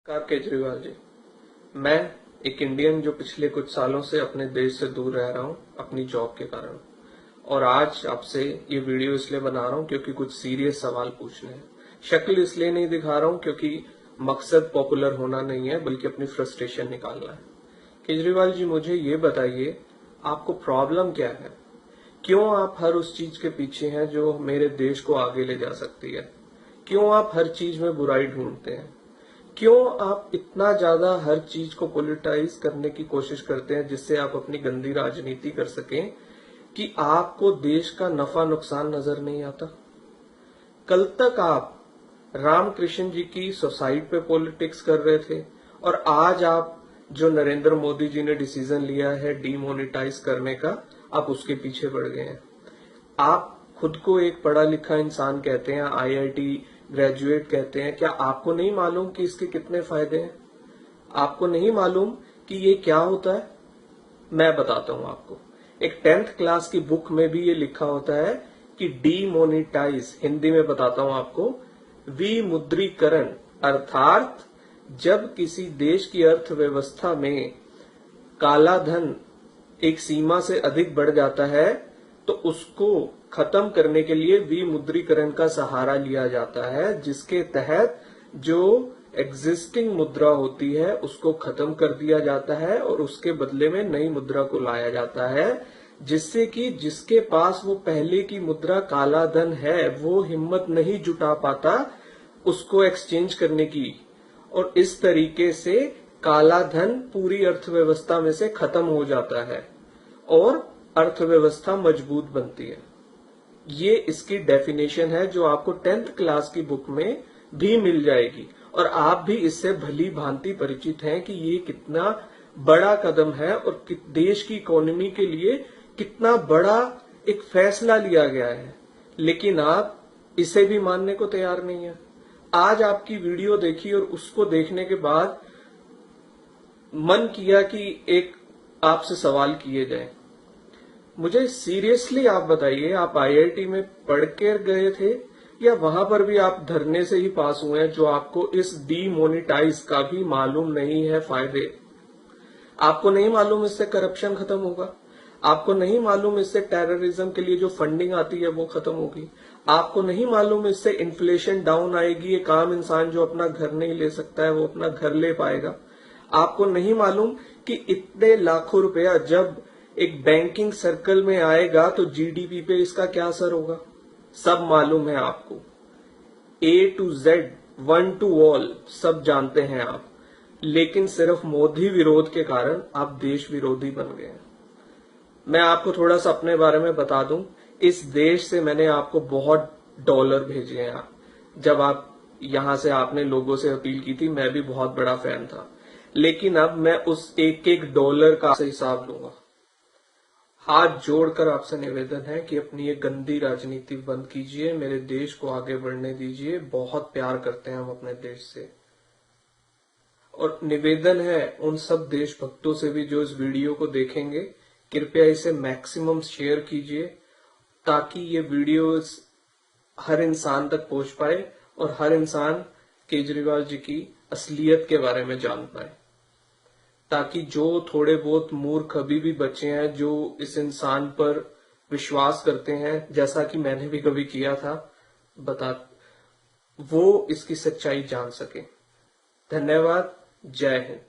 नमस्कार केजरीवाल जी। मैं एक इंडियन जो पिछले कुछ सालों से अपने देश से दूर रह रहा हूं अपनी जॉब के कारण, और आज आपसे ये वीडियो इसलिए बना रहा हूं क्योंकि कुछ सीरियस सवाल पूछने हैं। शक्ल इसलिए नहीं दिखा रहा हूं क्योंकि मकसद पॉपुलर होना नहीं है, बल्कि अपनी फ्रस्ट्रेशन निकालना है। केजरीवाल जी, मुझे ये बताइए, आपको प्रॉब्लम क्या है? क्यों आप हर उस चीज के पीछे हैं जो मेरे देश को आगे ले जा सकती है? क्यों आप हर चीज में बुराई ढूंढते हैं? क्यों आप इतना ज्यादा हर चीज को पॉलिटिसाइज करने की कोशिश करते हैं जिससे आप अपनी गंदी राजनीति कर सकें, कि आपको देश का नफा नुकसान नजर नहीं आता? कल तक आप रामकृष्ण जी की सुसाइड पे पॉलिटिक्स कर रहे थे, और आज आप जो नरेंद्र मोदी जी ने डिसीजन लिया है डीमोनेटाइज करने का, आप उसके पीछे बढ़ गए हैं। आप खुद को एक पढ़ा लिखा इंसान कहते हैं, आईआईटी ग्रेजुएट कहते हैं। क्या आपको नहीं मालूम कि इसके कितने फायदे हैं? आपको नहीं मालूम कि ये क्या होता है? मैं बताता हूं आपको। एक 10th क्लास की बुक में भी ये लिखा होता है कि डीमोनेटाइज, हिंदी में बताता हूं आपको, विमुद्रीकरण, अर्थात जब किसी देश की अर्थव्यवस्था में काला धन एक सीमा से अधिक बढ़ जाता है तो उसको खत्म करने के लिए विमुद्रीकरण का सहारा लिया जाता है, जिसके तहत जो एग्जिस्टिंग मुद्रा होती है उसको खत्म कर दिया जाता है और उसके बदले में नई मुद्रा को लाया जाता है, जिससे कि जिसके पास वो पहले की मुद्रा काला धन है वो हिम्मत नहीं जुटा पाता उसको एक्सचेंज करने की, और इस तरीके से काला धन पूरी अर्थव्यवस्था में से खत्म हो जाता है और अर्थव्यवस्था मजबूत बनती है। ये इसकी डेफिनेशन है जो आपको 10th क्लास की बुक में भी मिल जाएगी, और आप भी इससे भली भांति परिचित हैं कि ये कितना बड़ा कदम है और देश की इकोनॉमी के लिए कितना बड़ा एक फैसला लिया गया है। लेकिन आप इसे भी मानने को तैयार नहीं है। आज आपकी वीडियो देखी और उसको देखने के बाद मन किया कि एक आपसे सवाल किए जाए। मुझे सीरियसली आप बताइए, आप आईआईटी में पढ़ के गए थे या वहां पर भी आप धरने से ही पास हुए हैं, जो आपको इस डीमोनेटाइज का भी मालूम नहीं है फायदे? आपको नहीं मालूम इससे करप्शन खत्म होगा? आपको नहीं मालूम इससे टेररिज्म के लिए जो फंडिंग आती है वो खत्म होगी? आपको नहीं मालूम इससे इन्फ्लेशन डाउन आएगी, एक आम इंसान जो अपना घर नहीं ले सकता है वो अपना घर ले पाएगा? आपको नहीं मालूम कि इतने लाखों रुपया जब एक बैंकिंग सर्कल में आएगा तो जीडीपी पे इसका क्या असर होगा? सब मालूम है आपको। A to Z, one to all, सब जानते हैं आप। लेकिन सिर्फ मोदी विरोध के कारण आप देश विरोधी बन गए हैं। मैं आपको थोड़ा सा अपने बारे में बता दूं। इस देश से मैंने आपको बहुत डॉलर भेजे हैं। जब आप यहां से आपने लोगों से अपील की थी, मैं भी बहुत बड़ा फैन था, लेकिन अब मैं उस एक एक डॉलर का हिसाब लूंगा। हाथ जोड़कर आपसे निवेदन है कि अपनी ये गंदी राजनीति बंद कीजिए, मेरे देश को आगे बढ़ने दीजिए। बहुत प्यार करते हैं हम अपने देश से, और निवेदन है उन सब देशभक्तों से भी जो इस वीडियो को देखेंगे, कृपया इसे मैक्सिमम शेयर कीजिए ताकि ये वीडियो हर इंसान तक पहुंच पाए और हर इंसान केजरीवाल जी की असलियत के बारे में जान पाए, ताकि जो थोड़े बहुत मूर्ख अभी भी बचे हैं जो इस इंसान पर विश्वास करते हैं, जैसा कि मैंने भी कभी किया था, वो इसकी सच्चाई जान सके। धन्यवाद। जय हिंद।